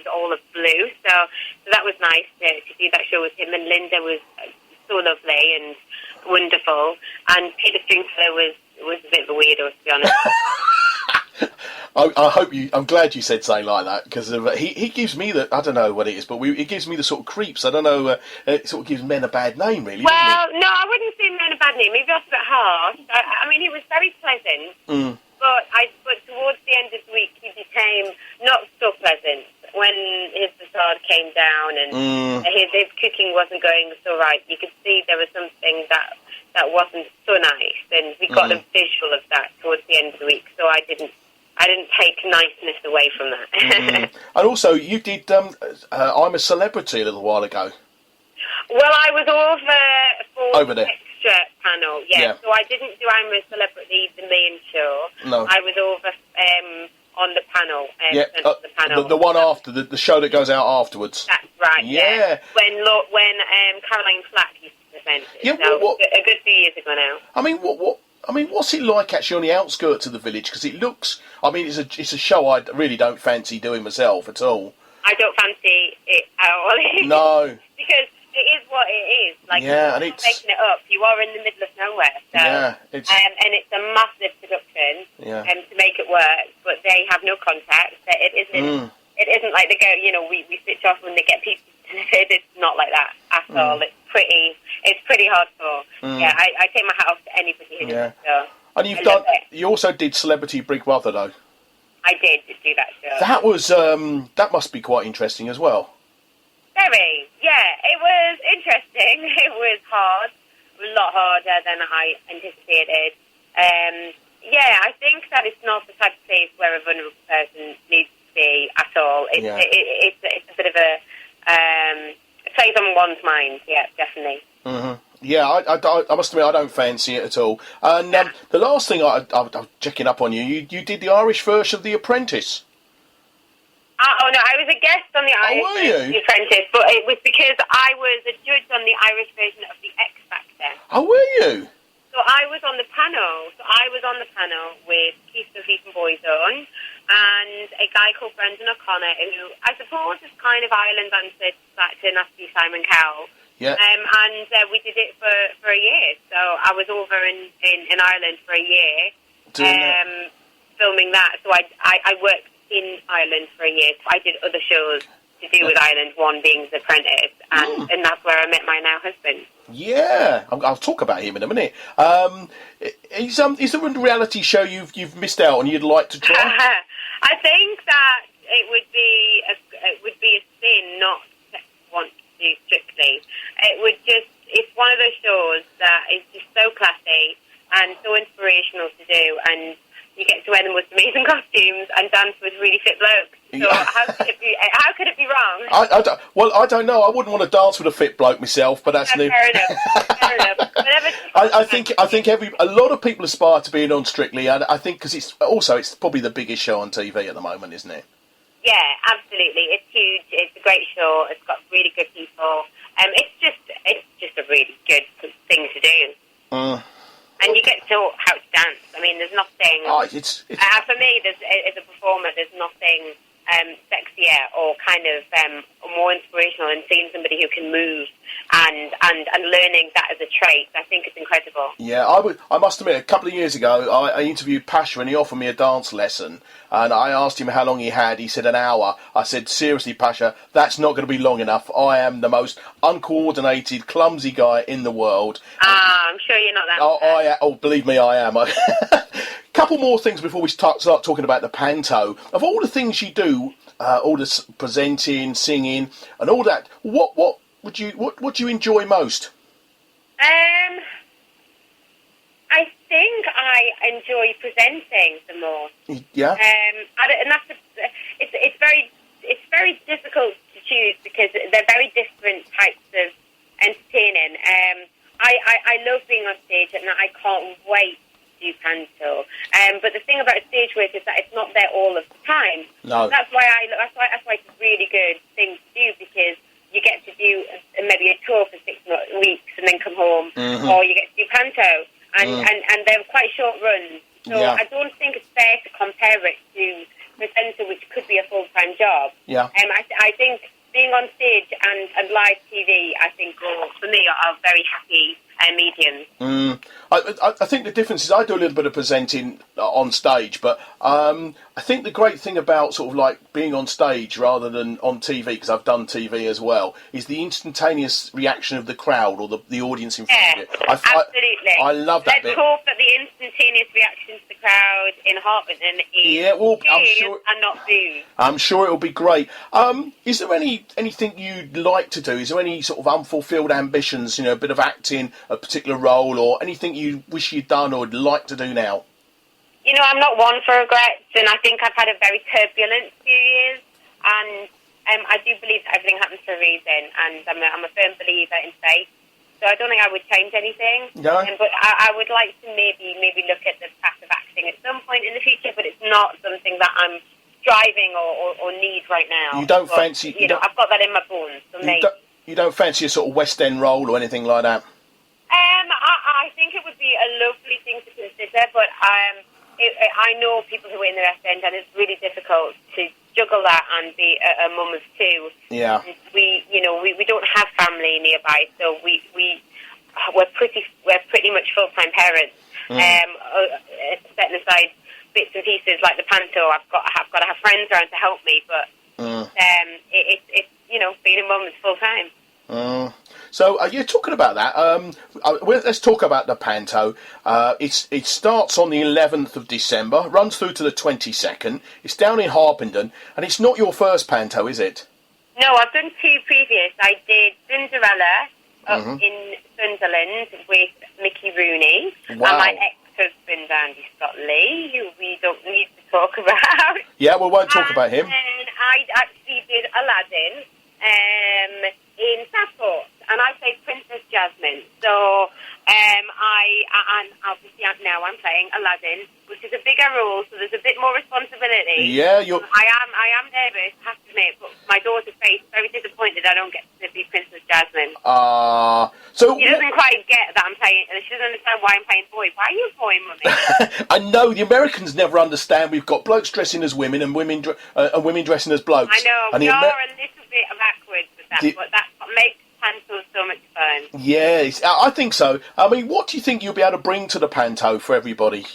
all of blue. So that was nice to do that show with him. And Linda was so lovely and wonderful. And Peter Stringfellow was a bit of a weirdo, to be honest. I'm glad you said something like that, because he gives me I don't know what it is, but he gives me the sort of creeps. I don't know, it sort of gives men a bad name, really. Well, no, I wouldn't say men a bad name. Maybe that's a bit harsh. I mean, he was very pleasant, but towards the end of the week, he became not so pleasant when his facade came down and his cooking wasn't going so right. You could see there was something that wasn't so nice, and we got a visual of that towards the end of the week, so I didn't take niceness away from that. And also, you did I'm a Celebrity a little while ago. Well, I was over the extra panel, yeah. So I didn't do I'm a Celebrity, the main show. No. I was over on the panel. The panel. The one after, the show that goes out afterwards. That's right, yeah. When Caroline Flack used to present it. Yeah, so a good few years ago now. I mean, what's it like actually on the outskirts of the village? Because it looks, I mean, it's a show I really don't fancy doing myself at all. I don't fancy it at all. No. Because it is what it is. Like, and it's making it up. You are in the middle of nowhere. So, and it's a massive production to make it work, but they have no contact. It isn't like they go, we switch off when they get people. It's not like that at all. It's pretty hardcore. Yeah, I take my hat off to anybody who does it. So. And you also did Celebrity Big Brother, though. I did do that show. That was that must be quite interesting as well. Very, yeah. It was interesting. It was hard, a lot harder than I anticipated. I think that it's not the type of place where a vulnerable person needs to be at all. It's a bit of a it plays on one's mind. Yeah, definitely. Mm-hmm. Yeah, I must admit I don't fancy it at all. And the last thing I'm checking up on you did the Irish version of The Apprentice. Oh no, I was a guest on the Irish version of The Apprentice, but it was because I was a judge on the Irish version of The X Factor. Oh, were you? So I was on the panel. With Michelle Heaton Blake and a guy called Brendan O'Connor, who I suppose is kind of Ireland's answer to Nasty Simon Cowell. Yeah. And we did it for a year. So I was over in Ireland for a year, filming that. So I worked in Ireland for a year. So I did other shows to do with Ireland, one being The Apprentice, and that's where I met my now husband. Yeah, I'll talk about him in a minute. Is there a reality show you've missed out on you'd like to try? I think that it would be a sin not to want to do Strictly. It's one of those shows that is just so classy and so inspirational to do, and you get to wear the most amazing costumes and dance with really fit blokes. So how could it be wrong? I don't know. I wouldn't want to dance with a fit bloke myself, but that's new. Fair enough. I think a lot of people aspire to being on Strictly, and I think because it's probably the biggest show on TV at the moment, isn't it? Yeah, absolutely. It's huge. It's a great show. It's got really good people. It's just a really good thing to do. And you get taught how to dance. I mean, there's nothing. For me, as a performer, there's nothing sexier or kind of more inspirational than seeing somebody who can move and learning that as a trait. I think it's incredible. Yeah, I must admit, a couple of years ago, I interviewed Pasha and he offered me a dance lesson. And I asked him how long he had. He said an hour. I said, seriously, Pasha, that's not going to be long enough. I am the most uncoordinated, clumsy guy in the world. I'm sure you're not that. Believe me, I am. Couple more things before we start talking about the panto. Of all the things you do, all the presenting, singing, and all that, what do you enjoy most? I think I enjoy presenting the most. Yeah. And it's very difficult to choose because they're very different types of entertaining. I love being on stage and I can't wait to do panto. But the thing about stage work is that it's not there all of the time. No. That's why it's a really good thing to do, because you get to do maybe a tour for 6 weeks and then come home, or you get to do panto. And they're quite short runs. So I don't think it's fair to compare it to presenter, which could be a full-time job. Yeah. I think being on stage and live TV, I think, for me, are very happy mediums. I think the difference is I do a little bit of presenting on stage, but I think the great thing about sort of like being on stage rather than on TV, because I've done TV as well, is the instantaneous reaction of the crowd or the audience in front of you. Absolutely. I love that bit. Let's hope that the instantaneous reaction to the crowd in Harpenden is and not booze. I'm sure it'll be great. Is there anything you'd like to do? Is there any sort of unfulfilled ambitions, a bit of acting, a particular role, or anything you wish you'd done or would like to do now? I'm not one for regrets, and I think I've had a very turbulent few years, and I do believe that everything happens for a reason, and I'm a firm believer in fate, so I don't think I would change anything. No. But I would like to maybe look at the path of acting at some point in the future, but it's not something that I'm striving or need right now. You don't fancy... I've got that in my bones, so maybe. You don't fancy a sort of West End role or anything like that? I think it would be a lovely thing to consider, but I know people who are in the West End, and it's really difficult to juggle that and be a mum of two. Yeah. We don't have family nearby, so we're pretty much full-time parents. Setting aside bits and pieces like the panto, I've got to have friends around to help me, but it's being a mum is full-time. So you're talking about that. Let's talk about the panto. It starts on the 11th of December, runs through to the 22nd. It's down in Harpenden, and it's not your first panto, is it? No, I've done two previous. I did Cinderella up in Sunderland with Mickey Rooney and my ex-husband Andy Scott Lee, who we don't need to talk about. Yeah, we won't talk about him. And I actually did Aladdin in Southport, and I played Princess Jasmine. So and obviously now I'm playing Aladdin, which is a bigger role, so there's a bit more responsibility. Yeah, I am nervous, I have to admit, but my daughter's face is very disappointed I don't get to be Princess Jasmine. So she doesn't quite get that I'm playing. She doesn't understand why I'm playing boy. Why are you a boy, mummy? I know the Americans never understand. We've got blokes dressing as women and women dressing as blokes. I know we are a little bit backwards with that, but that's what makes panto so much fun. Yes, I think so. I mean, what do you think you'll be able to bring to the panto for everybody?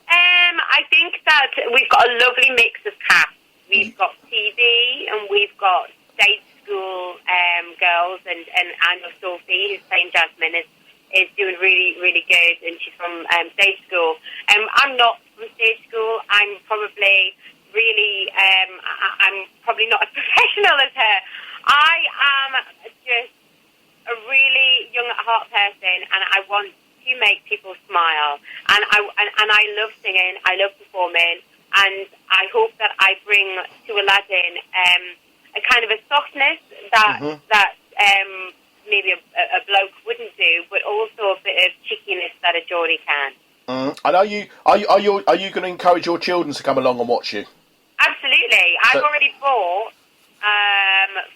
I think that we've got a lovely mix of cast. We've got TV and we've got stage school girls, and I know Sophie, who's playing Jasmine, is doing really, really good, and she's from stage school. I'm not from stage school. I'm probably I'm probably not as professional as her. I am just a really young at heart person, and I want to make people smile. And I love singing, I love performing, and I hope that I bring to Aladdin a kind of a softness that maybe a bloke wouldn't do, but also a bit of cheekiness that a Geordie can. And are you going to encourage your children to come along and watch you? Absolutely. I've already bought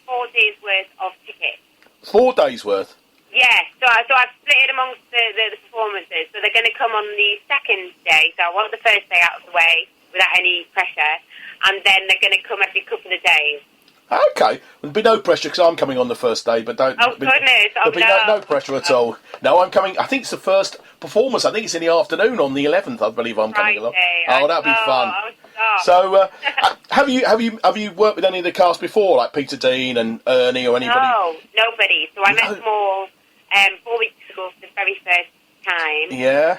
4 days worth of tickets. 4 days worth? Yes, so I've split it amongst the performances. So they're going to come on the second day, so I want the first day out of the way without any pressure, and then they're going to come every couple of days. Okay, there'll be no pressure because I'm coming on the first day, but don't... Oh, goodness, there'll be no pressure at all. No, I'm coming, I think it's the first performance, I think it's in the afternoon on the 11th, I believe I'm coming along. Oh, that'll be fun. So, have you worked with any of the cast before, like Peter Dean and Ernie or anybody? No, nobody. So I met them all 4 weeks ago for the very first time. Yeah.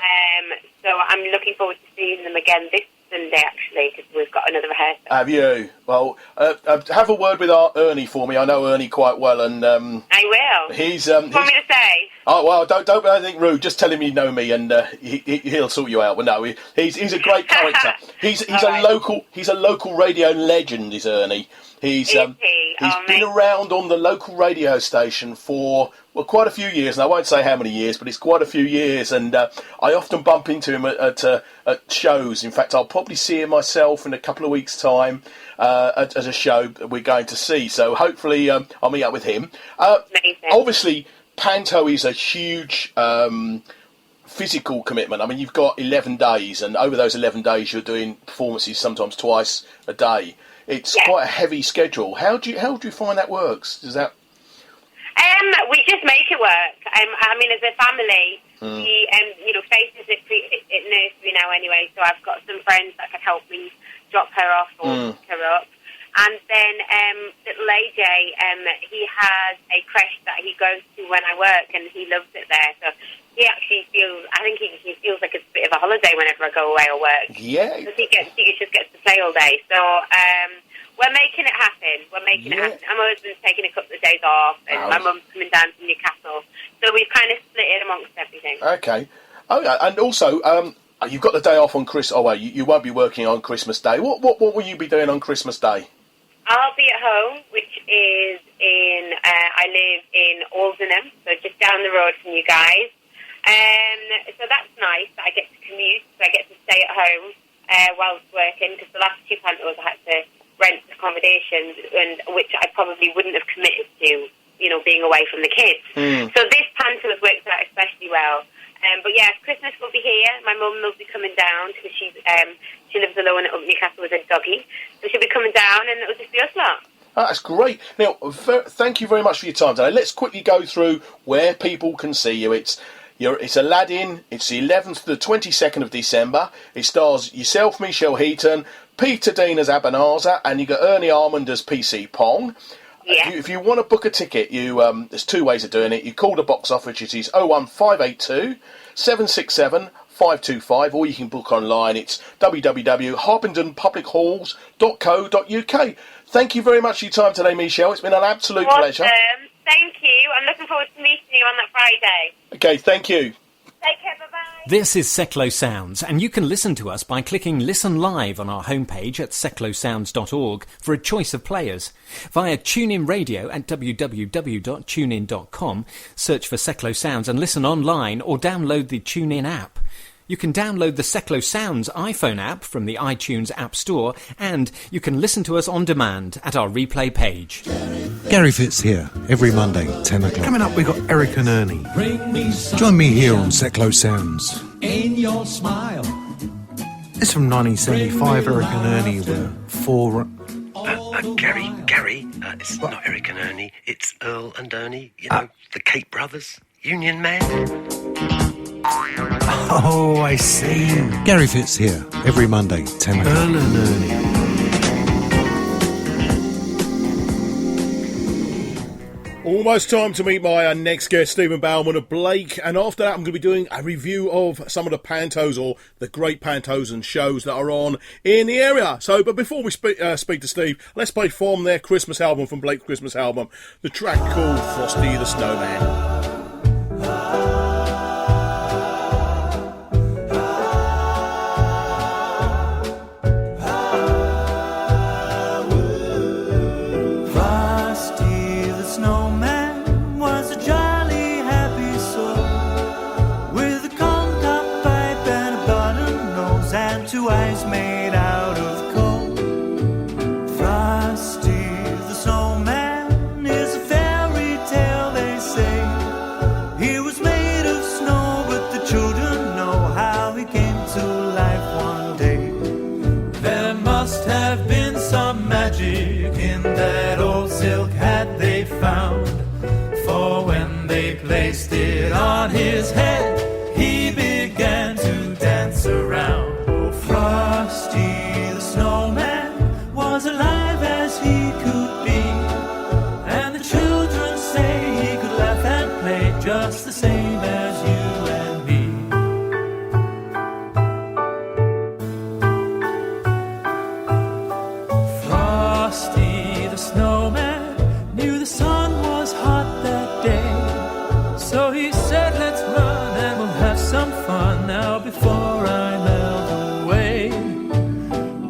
So I'm looking forward to seeing them again this Sunday, actually, because we've got another rehearsal. Have you? Well, have a word with our Ernie for me. I know Ernie quite well, and I will. He's what do you want me to say? Oh well, don't be anything rude. Just tell him you know me, and he'll sort you out. But no, he's a great character. He's a local radio legend. Is Ernie? He's been around on the local radio station for quite a few years, and I won't say how many years, but it's quite a few years. And I often bump into him at shows. In fact, I'll probably see him myself in a couple of weeks' time at a show that we're going to see. So hopefully I'll meet up with him. Obviously, panto is a huge physical commitment. I mean, you've got 11 days, and over those 11 days, you're doing performances sometimes twice a day. it's quite a heavy schedule. How do you find that works? Does that? We just make it work. I mean, as a family, we, Faith is at nursery now anyway, so I've got some friends that can help me drop her off or pick her up. And then little AJ, he has a creche that he goes to when I work, and he loves it there. So he actually feels, I think he feels like it's a bit of a holiday whenever I go away or work. Yeah. Because he just gets to play all day. So we're making it happen. We're making it happen. And my husband's taking a couple of days off, and my mum's coming down from Newcastle. So we've kind of split it amongst everything. Okay. Oh, yeah. And also, you've got the day off on Christmas. Oh, well, you won't be working on Christmas Day. What will you be doing on Christmas Day? I'll be at home, which is I live in Aldenham, so just down the road from you guys. So that's nice. I get to commute, so I get to stay at home whilst working, because the last 2 pantos I had to rent accommodation, which I probably wouldn't have committed to, being away from the kids. So this panto has worked out especially well. But yeah, Christmas will be here. My mum will be coming down because she lives alone up Newcastle with a doggy. So she'll be coming down, and it'll just be us lot. Oh, that's great. Now, thank you very much for your time today. Let's quickly go through where people can see you. It's Aladdin. It's the 11th to the 22nd of December. It stars yourself, Michelle Heaton, Peter Dean as Abanazar, and you got Ernie Armand as PC Pong. Yeah. If you want to book a ticket, there's two ways of doing it. You call the box office, which is 01582 767 525, or you can book online. It's www.harpendenpublichaLls.co.uk. Thank you very much for your time today, Michelle. It's been an absolute pleasure. Thank you. I'm looking forward to meeting you on that Friday. Okay, thank you. Take care, bye-bye. This is Seclo Sounds, and you can listen to us by clicking Listen Live on our homepage at seclosounds.org for a choice of players. Via TuneIn Radio at www.tunein.com, search for Seclo Sounds and listen online, or download the TuneIn app. You can download the Seclo Sounds iPhone app from the iTunes App Store, and you can listen to us on demand at our replay page. Gary Fitz here, every Monday, 10 o'clock. Coming up, we've got Eric and Ernie. Join me here on Seclo Sounds. In your smile. It's from 1975, Eric and Ernie were four... Gary, it's not Eric and Ernie, it's Earl and Ernie, the Cape Brothers, Union Man. Oh, I see. Gary Fitz here, every Monday, 10 o'clock. Earl and Ernie. Almost time to meet my next guest, Stephen Bowman of Blake, and after that I'm going to be doing a review of some of the pantos, or the great pantos and shows that are on in the area. So, but before we speak to Steve, let's play from their Christmas album, from Blake's Christmas album, the track called Frosty the Snowman. Placed it on his head, he began to dance around. Oh, Frosty the Snowman was alive as he could be, and the children say he could laugh and play just the same as you and me. Frosty the Snowman knew the sun was hot that day, so he said, let's run and we'll have some fun now before I melt away.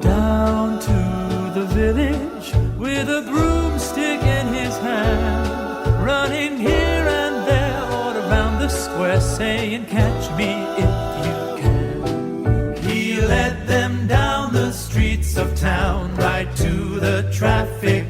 Down to the village with a broomstick in his hand, running here and there all around the square, saying, catch me if you can. He led them down the streets of town, right to the traffic